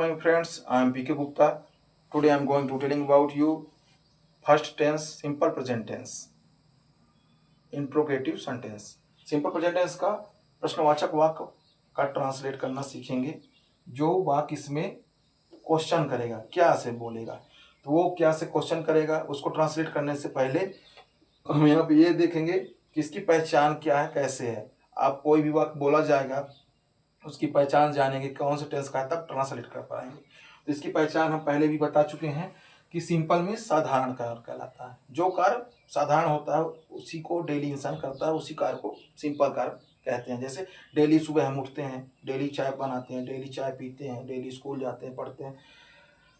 morning friends, I am PK Gupta. Today I am going to telling about you first tense simple present tense interrogative sentence. Simple present tense का प्रश्नवाचक वाक्य का translate करना सीखेंगे। जो वाक्य इसमें क्वेश्चन करेगा, क्या से बोलेगा, तो वो क्या से क्वेश्चन करेगा, उसको ट्रांसलेट करने से पहले हम यहाँ पे ये देखेंगे कि इसकी पहचान क्या है, कैसे है। आप कोई भी वाक्य बोला जाएगा उसकी पहचान जानेंगे कौन से टेंस का है, तब ट्रांसलेट कर पाएंगे। तो इसकी पहचान हम पहले भी बता चुके हैं कि सिंपल में साधारण कार्य कहलाता है। जो कार्य साधारण होता है उसी को डेली इंसान करता है, उसी कार्य को सिंपल कार्य कहते हैं। जैसे डेली सुबह हम उठते हैं, डेली चाय बनाते हैं, डेली चाय पीते हैं, डेली स्कूल जाते हैं, पढ़ते हैं।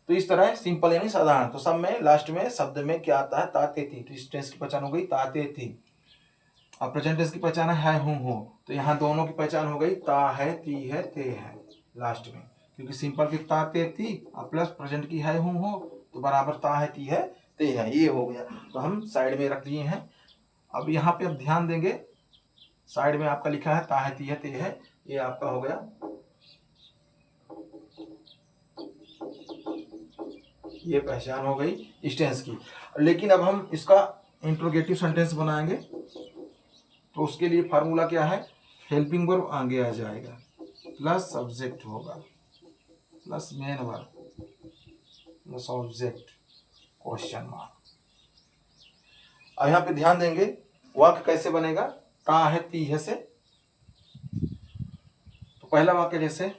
तो इस तरह सिंपल यानी साधारण। तो सब में लास्ट में शब्द में क्या आता है, ताते थी। तो इस टेंस की पहचान हो गई ताते थी। अब प्रेजेंट टेंस की पहचान है हूँ हो। तो यहाँ दोनों की पहचान हो गई, ता है, ती है, ते है लास्ट में, क्योंकि सिंपल की ता ते थी और प्लस प्रेजेंट की है हूँ हो, तो बराबर ता है, ती है, ते है, ये हो गया। तो हम साइड में रख दिए हैं। अब यहाँ पे अब ध्यान देंगे, साइड में आपका लिखा है ता है, ती है, ते है, ये आपका हो गया, ये पहचान हो गई इस टेंस की। लेकिन अब हम इसका इंट्रोगेटिव सेंटेंस बनाएंगे, तो उसके लिए फार्मूला क्या है, हेल्पिंग वर्ब आगे आ जाएगा, प्लस सब्जेक्ट होगा, plus main verb, plus object, question mark. अब यहाँ पे ध्यान देंगे वाक्य कैसे बनेगा, ता है, ती है से। तो पहला वाक्य जैसे,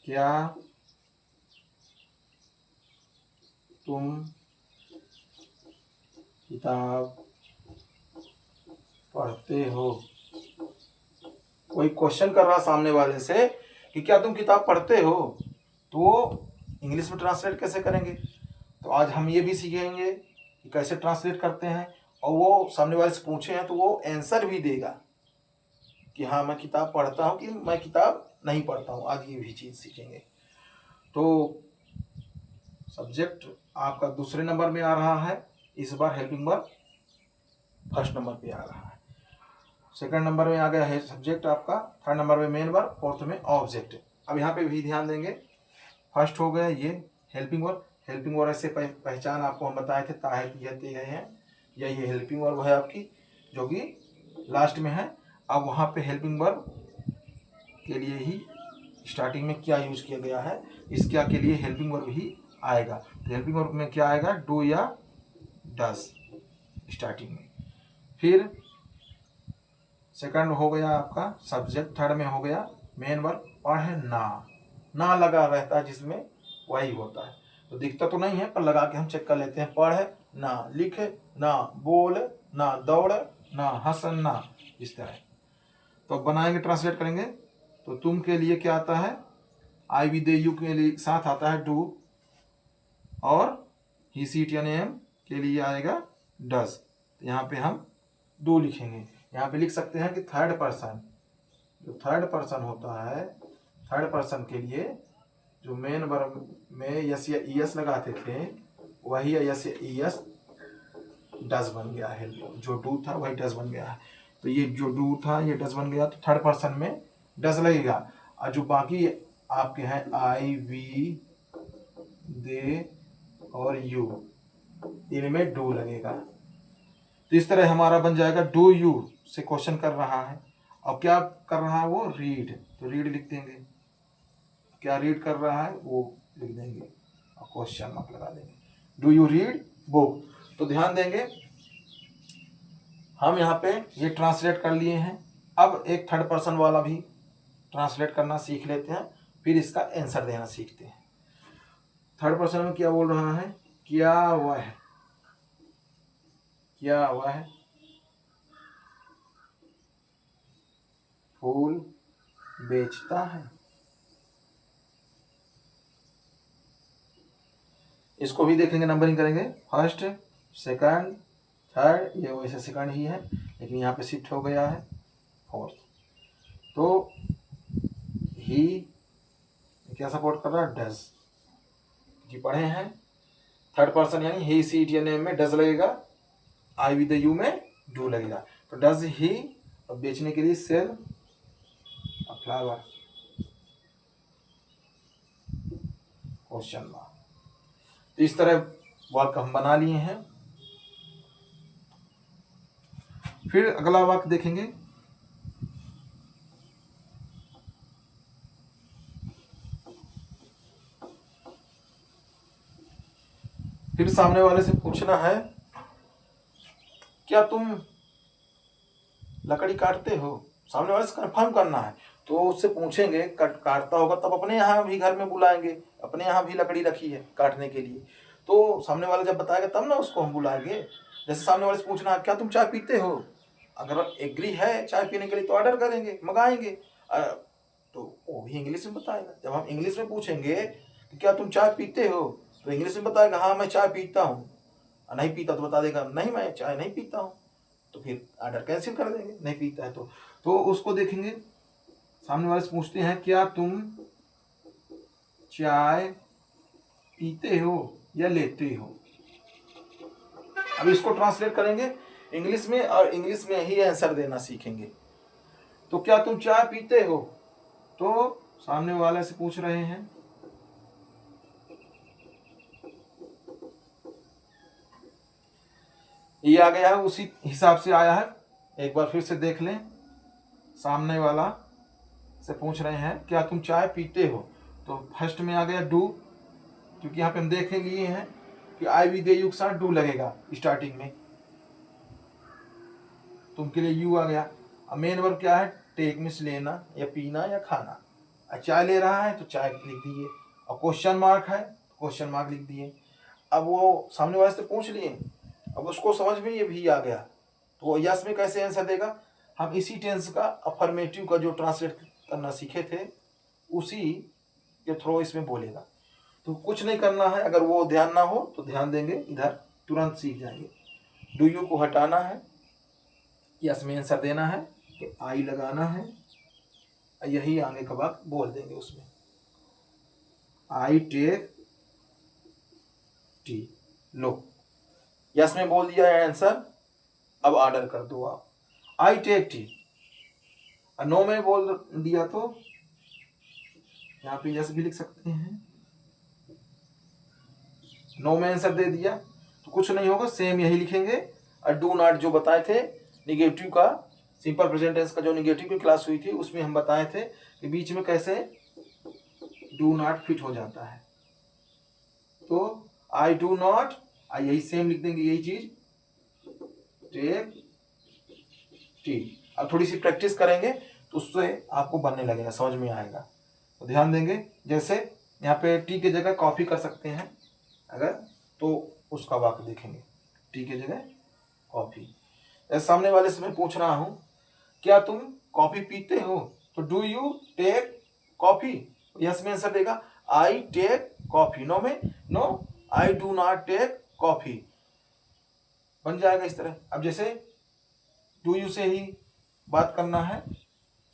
क्या तुम किताब पढ़ते हो। कोई क्वेश्चन कर रहा सामने वाले से कि क्या तुम किताब पढ़ते हो, तो वो इंग्लिश में ट्रांसलेट कैसे करेंगे। तो आज हम ये भी सीखेंगे कि कैसे ट्रांसलेट करते हैं, और वो सामने वाले से पूछे हैं तो वो आंसर भी देगा कि हाँ मैं किताब पढ़ता हूँ कि मैं किताब नहीं पढ़ता हूँ। आज ये भी चीज़ सीखेंगे। तो सब्जेक्ट आपका दूसरे नंबर में आ रहा है, इस बार हेल्पिंग वर्ब फर्स्ट नंबर पे आ रहा है। सेकंड नंबर में आ गया है सब्जेक्ट आपका, थर्ड नंबर में मेन वर्ब, फोर्थ में ऑब्जेक्ट। अब यहाँ पे भी ध्यान देंगे, फर्स्ट हो गया ये हेल्पिंग वर्ब। हेल्पिंग वर्ब ऐसे पहचान आपको हम बताए थे, ता है, ती है, ते है, या ये हेल्पिंग वर्ब है आपकी जो कि लास्ट में है। अब वहाँ पे हेल्पिंग वर्ब के लिए ही स्टार्टिंग में क्या यूज किया गया है, इस क्या के लिए हेल्पिंग वर्ब ही आएगा। तो हेल्पिंग वर्ब में क्या आएगा, डू या डज स्टार्टिंग में। फिर सेकंड हो गया आपका सब्जेक्ट, थर्ड में हो गया मेन वर्ब, पढ़े ना लगा रहता है जिसमें वही होता है। तो दिखता तो नहीं है पर लगा के हम चेक कर लेते हैं, पढ़े ना, लिखे ना, बोले ना, दौड़े ना, हंसन ना, इस तरह। तो बनाएंगे, ट्रांसलेट करेंगे। तो तुम के लिए क्या आता है, आई वी दे यू के लिए साथ आता है डू, और ही सी टी एन एम के लिए आएगा डज। तो यहाँ पे हम डू लिखेंगे। यहाँ पे लिख सकते हैं कि थर्ड पर्सन, जो थर्ड पर्सन होता है, थर्ड पर्सन के लिए जो मेन वर्ब में यस या ईएस लगाते थे वही यस या ईएस डज बन गया है। जो डू था वही डज बन गया है। तो ये जो डू था ये डज बन गया, तो थर्ड पर्सन में डज लगेगा। और जो बाकी आपके हैं आई वी दे और यू, इनमें डू लगेगा। तो इस तरह हमारा बन जाएगा, डू यू से क्वेश्चन कर रहा है। अब क्या कर रहा है वो, रीड, तो रीड लिख देंगे, क्या रीड कर रहा है वो लिख देंगे और क्वेश्चन मार्क लगा देंगे, डू यू रीड बुक। तो ध्यान देंगे हम यहाँ पे ये ट्रांसलेट कर लिए हैं। अब एक थर्ड पर्सन वाला भी ट्रांसलेट करना सीख लेते हैं, फिर इसका आंसर देना सीखते हैं। थर्ड पर्सन में क्या बोल रहा है, क्या वह, क्या वह फूल बेचता है। इसको भी देखेंगे, नंबरिंग करेंगे, फर्स्ट, सेकंड, थर्ड, ये वैसे सेकंड ही है लेकिन यहाँ पे शिफ्ट हो गया है फोर्थ। तो ही क्या सपोर्ट कर रहा है, डज, कि पढ़े हैं। थर्ड पर्सन यानी ही सी टी एन एम में डज लगेगा, आई विद यू में डू लगेगा। तो डज ही, और बेचने के लिए सेल फ्लावर, क्वेश्चन मार्क। तो इस तरह वाक्य हम बना लिए हैं। फिर अगला वाक्य देखेंगे। फिर सामने वाले से पूछना है क्या तुम लकड़ी काटते हो। सामने वाले से कंफर्म करना है। तो उससे पूछेंगे काटता होगा तब अपने यहाँ भी घर में बुलाएंगे, अपने यहाँ भी लकड़ी रखी है काटने के लिए। तो सामने वाला जब बताएगा तब ना उसको हम बुलाएंगे। जैसे सामने वाले से पूछना है क्या तुम चाय पीते हो। अगर एग्री है चाय पीने के लिए तो ऑर्डर करेंगे, मंगाएंगे। तो वो भी इंग्लिश में बताएगा। जब हम इंग्लिश में पूछेंगे कि क्या तुम चाय पीते हो, तो इंग्लिश में बताएगा हाँ मैं चाय पीता हूँ। नहीं पीता तो बता देगा नहीं मैं चाय नहीं पीता हूँ। तो फिर ऑर्डर कैंसिल कर देंगे, नहीं पीता है तो उसको देखेंगे। सामने वाले से पूछते हैं क्या तुम चाय पीते हो या लेते हो। अब इसको ट्रांसलेट करेंगे इंग्लिश में और इंग्लिश में ही आंसर देना सीखेंगे। तो क्या तुम चाय पीते हो, तो सामने वाले से पूछ रहे हैं ये आ गया है, उसी हिसाब से आया है। एक बार फिर से देख लें। सामने वाला से पूछ रहे हैं क्या तुम चाय पीते हो, तो फर्स्ट में आ गया डू, क्योंकि यहाँ पे हम देख लिए हैं कि आई भी दे यू के साथ डू लगेगा स्टार्टिंग में, तो उनके लिए यू आ गया। अब मेन वर्ब क्या है, टेक मीन्स लेना या पीना या खाना। चाय ले रहा है तो चाय लिख दिए, और क्वेश्चन मार्क है क्वेश्चन मार्क लिख दिए। अब वो सामने वाले से पूछ लिए, अब उसको समझ में ये भी आ गया, तो वो यस में कैसे आंसर देगा। हम इसी टेंस का अफर्मेटिव का जो ट्रांसलेट करना सीखे थे उसी के थ्रू इसमें बोलेगा। तो कुछ नहीं करना है, अगर वो ध्यान ना हो तो ध्यान देंगे, इधर तुरंत सीख जाएंगे। डू यू को हटाना है, यस में आंसर देना है कि आई लगाना है, यही आगे का वक्त बोल देंगे उसमें। आई टेक टी, लो यस में बोल दिया है आंसर। अब ऑर्डर कर दो आप, आई टेक टी। नो में बोल दिया तो यहाँ पे यस भी लिख सकते हैं। नो में आंसर दे दिया तो कुछ नहीं होगा, सेम यही लिखेंगे। और डू नॉट जो बताए थे निगेटिव का, सिंपल प्रेजेंट टेंस का जो निगेटिव की क्लास हुई थी उसमें हम बताए थे कि बीच में कैसे डू नॉट फिट हो जाता है। तो आई डू नॉट, यही सेम लिख देंगे, यही चीज टेक टी। अब थोड़ी सी प्रैक्टिस करेंगे तो उससे आपको बनने लगेगा, समझ में आएगा। तो ध्यान देंगे, जैसे यहाँ पे टी की जगह कॉफी कर सकते हैं अगर, तो उसका वाक्य देखेंगे टी की जगह कॉफी। सामने वाले से मैं पूछ रहा हूँ क्या तुम कॉफी पीते हो, तो do you take coffee, yes में आंसर देगा आई टेक कॉफी। नो में no, I do not take coffee, बन जाएगा इस तरह। अब जैसे डू यू से ही बात करना है,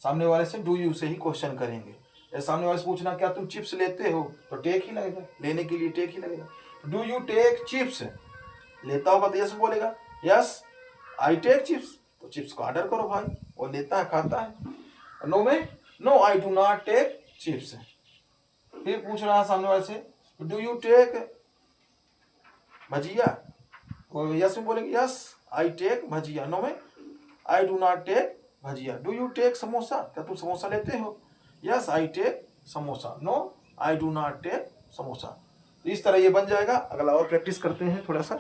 सामने वाले से डू यू से ही क्वेश्चन करेंगे। या सामने वाले से पूछना क्या तुम चिप्स लेते हो, तो टेक ही लगेगा, लेने के लिए टेक ही लगेगा। डू यू टेक चिप्स, लेता होगा तो यस बोलेगा, यस आई टेक चिप्स, तो चिप्स को ऑर्डर करो भाई, वो लेता है खाता है। नो में no, I do not take chips. फिर पूछ रहा है सामने वाले से डू यू टेक भजिया, वो यस में बोलेंगे yes I take bhajiya. No में I do not take bhajiya. Do you take samosa, क्या तुम समोसा लेते हो, yes I take samosa. No I do not take samosa. तो इस तरह ये बन जाएगा। अगला और प्रैक्टिस करते हैं थोड़ा सा,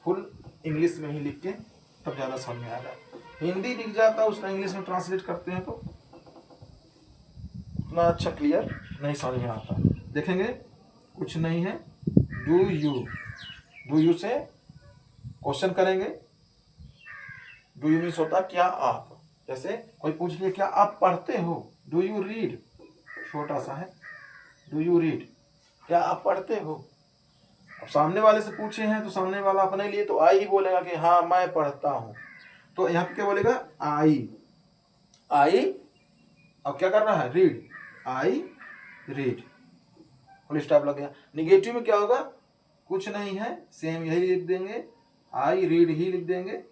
फुल इंग्लिश में ही लिख के, तब ज़्यादा समझ में आएगा। हिंदी लिख जाता है उसका इंग्लिश में ट्रांसलेट करते हैं तो उतना अच्छा क्लियर नहीं समझ में आता। देखेंगे कुछ नहीं है, डू यू से क्वेश्चन करेंगे। डू यू मीन्स होता क्या आप, जैसे कोई पूछ लिया क्या आप पढ़ते हो, डू यू रीड, छोटा सा है, डू यू रीड, क्या आप पढ़ते हो। अब सामने वाले से पूछे हैं तो सामने वाला अपने लिए तो आई ही बोलेगा कि हाँ मैं पढ़ता हूँ। तो यहाँ पे क्या बोलेगा आई, अब क्या करना है read, I read, full stop लग गया। निगेटिव में क्या होगा, कुछ नहीं है, सेम यही लिख देंगे, आई रीड ही लिख देंगे,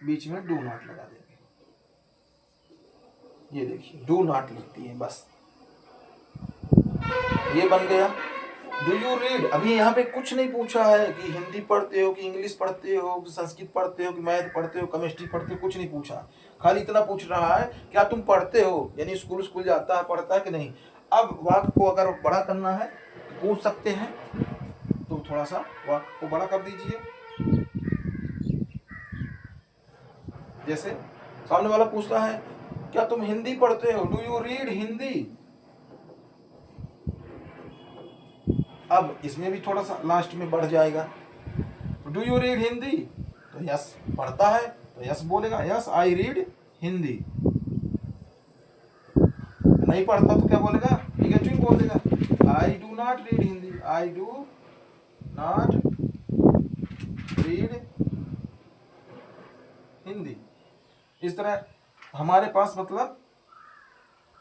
बीच में डू नॉट लगा देंगे। ये देखिए डू नॉट लिखती है बस। ये बन गया। डू यू रीड, अभी यहाँ पे कुछ नहीं पूछा है कि हिंदी पढ़ते हो कि इंग्लिश पढ़ते हो कि संस्कृत पढ़ते हो कि मैथ पढ़ते हो केमिस्ट्री पढ़ते हो, कुछ नहीं पूछा। खाली इतना पूछ रहा है क्या तुम पढ़ते हो, यानी स्कूल जाता है पढ़ता है कि नहीं। अब वाक्य को अगर बड़ा करना है तो पूछ सकते हैं, तो थोड़ा सा वाक्य को बड़ा कर दीजिए। जैसे सामने वाला पूछता है क्या तुम हिंदी पढ़ते हो, डू यू रीड हिंदी। अब इसमें भी थोड़ा सा लास्ट में बढ़ जाएगा, डू यू रीड हिंदी, तो यस पढ़ता है तो यस बोलेगा, यस आई रीड हिंदी। नहीं पढ़ता तो क्या बोलेगा, निगेटिव बोलेगा, आई do not read Hindi, I do not read Hindi. इस तरह हमारे पास मतलब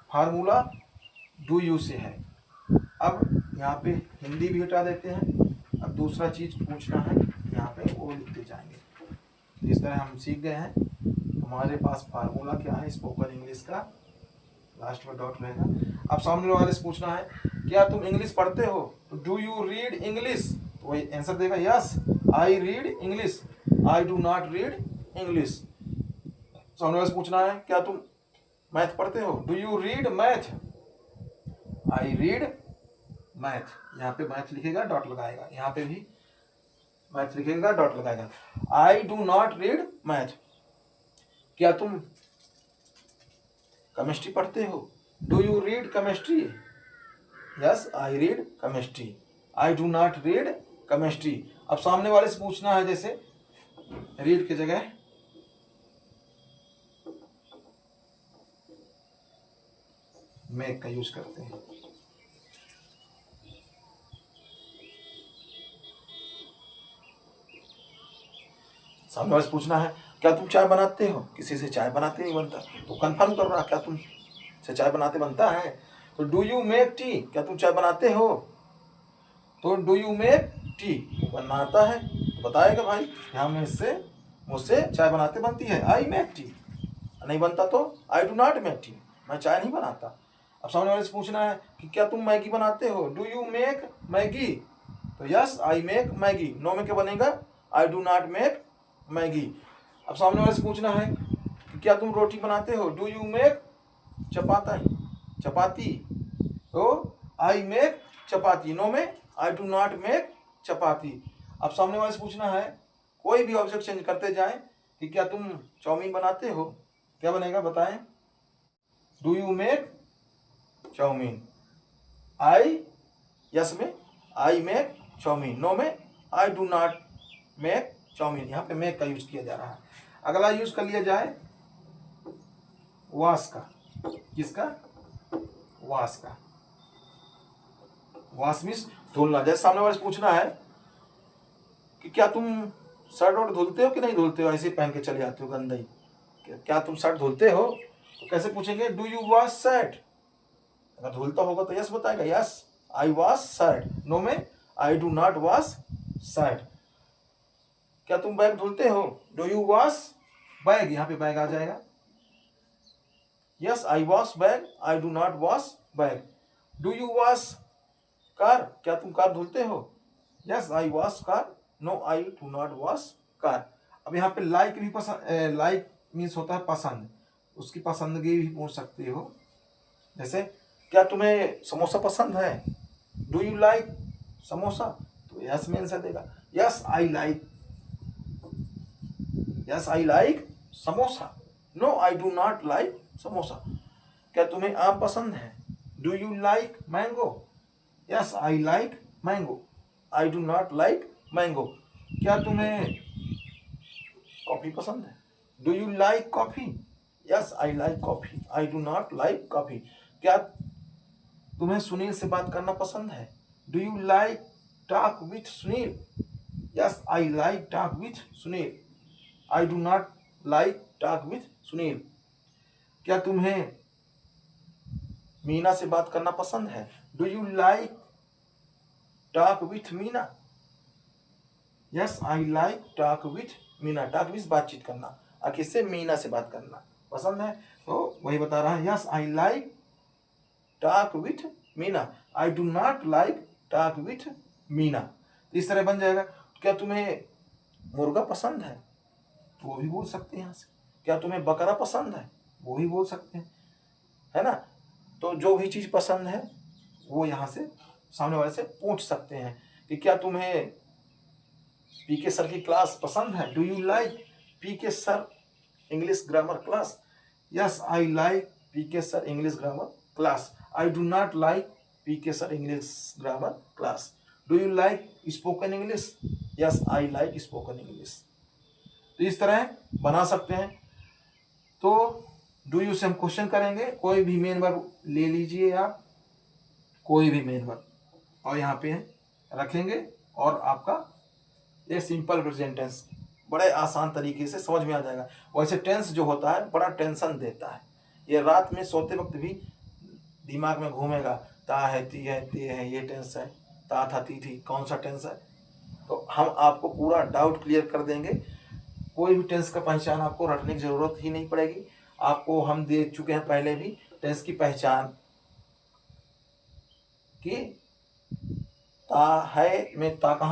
फार्मूला डू यू से है। अब यहाँ पे हिंदी भी हटा देते हैं। अब दूसरा चीज पूछना है यहाँ पे वो लिखते जाएंगे। इस तरह हम सीख गए हैं। हमारे पास फार्मूला क्या है स्पोकन इंग्लिश का, लास्ट में डॉट रहेगा। अब सामने वाले से पूछना है क्या तुम इंग्लिश पढ़ते हो, तो डू यू रीड इंग्लिश, तो वही आंसर देगा yes I read English, I do not read English. सामने वाले से पूछना है क्या तुम मैथ पढ़ते हो, do you read math, I read math. यहाँ पे मैथ लिखेगा डॉट लगाएगा, यहाँ पे भी मैथ लिखेगा डॉट लगाएगा। आई डू नॉट रीड मैथ। क्या तुम केमिस्ट्री पढ़ते हो, do you read chemistry, yes I read chemistry, I do not read chemistry. अब सामने वाले से पूछना है जैसे रीड की जगह मेक का यूज करते हैं। सामने वाले से पूछना है क्या तुम चाय बनाते हो, किसी से चाय बनाते नहीं बनता, तो कंफर्म कर रहा क्या तुम से चाय बनाते बनता है, तो डू यू मेक टी, क्या तुम चाय बनाते हो, तो डू यू मेक टी, बनाता है तो बताएगा भाई यहाँ मुझसे चाय बनाते बनती है, आई मेक टी। नहीं बनता तो आई डू नॉट मेक टी, मैं चाय नहीं बनाता। अब सामने वाले से पूछना है कि क्या तुम मैगी बनाते हो, do you make Maggi, yes I आई मेक मैगी। नो में क्या बनेगा, I do not make Maggi. अब सामने वाले से पूछना है कि क्या तुम रोटी बनाते हो, डू यू मेक चपाती, तो आई मेक चपाती। नो में आई डू नॉट मेक चपाती। अब सामने वाले से पूछना है कोई भी ऑब्जेक्ट चेंज करते जाएं कि क्या तुम चाउमीन बनाते हो, क्या बनेगा बताएं, do you make chowmein, I yes में आई मेक चाउमीन, नो में I do not make chowmein. यहाँ पे मेक का यूज किया जा रहा है। अगला यूज कर लिया जाए वॉश का, किसका, वॉश का, वॉश मीन्स धुलना। जैसे सामने वाले से पूछना है कि क्या तुम शर्ट वर्ट धुलते हो कि नहीं धुलते हो, ऐसे ही पहन के चले जाते हो गंदा ही, क्या तुम शर्ट धुलते हो, तो कैसे पूछेंगे, डू यू वॉश शर्ट। अगर धुलता होगा तो यस बताएगा, yes I wash shirt. No में I do not wash shirt. क्या तुम बैग धुलते हो, डू यू वॉश बैग, यहाँ पे बैग आ जाएगा, yes I wash bag, I do not wash bag. Do you wash car, क्या तुम कार धुलते हो, yes I wash car, no I do not wash car. अब यहाँ पे लाइक भी पसंद, लाइक मीन्स होता है पसंद, उसकी पसंदगी भी पूछ सकते हो। जैसे क्या तुम्हें समोसा पसंद है, डू यू लाइक समोसा, तो यस में आंसर देगा, yes I like, yes I like samosa, no I do not like samosa. क्या तुम्हें आम पसंद है, do you like mango, yes I like mango, I do not like mango. क्या तुम्हें कॉफी पसंद है, do you like coffee, yes I like coffee, I do not like coffee. क्या तुम्हें सुनील से बात करना पसंद है, do you like talk with Sunil, yes I like talk with Sunil, I do not like talk with Sunil. क्या तुम्हें मीना से बात करना पसंद है, do you like talk with Meena, yes I like talk with Meena. Talk with बातचीत करना, आखिर से मीना से बात करना पसंद है, तो वही बता रहा है, yes I like talk with Meena, I do not like talk with Meena. तो इस तरह बन जाएगा। क्या तुम्हें मुर्गा पसंद है, तो वो भी बोल सकते हैं यहाँ से। क्या तुम्हें बकरा पसंद है, वो भी बोल सकते हैं, है ना। तो जो भी चीज पसंद है वो यहाँ से सामने वाले से पूछ सकते हैं कि क्या तुम्हें पीके सर की क्लास पसंद है, do you like PK sir English grammar class. Yes I like PK sir English grammar class. I do not like PK sir English grammar class. Do you like spoken English. Yes I like spoken English. तो इस तरह बना सकते हैं। तो do you से हम question करेंगे, कोई भी मेन वर्ब ले लीजिए आप, कोई भी मेन वर्ब, और यहाँ पे रखेंगे और आपका ये सिंपल प्रेजेंट टेंस बड़े आसान तरीके से समझ में आ जाएगा। वैसे टेंस जो होता है बड़ा टेंशन देता है, ये रात में सोते वक्त भी दिमाग में घूमेगा, ता है, ती है, ते है, ये टेंस है, ता था, ती थी, कौन सा टेंस है। तो हम आपको पूरा डाउट क्लियर कर देंगे। कोई भी टेंस का पहचान आपको रटने की जरूरत ही नहीं पड़ेगी। आपको हम दे चुके हैं पहले भी टेंस की पहचान कि ता है में ता कहाँ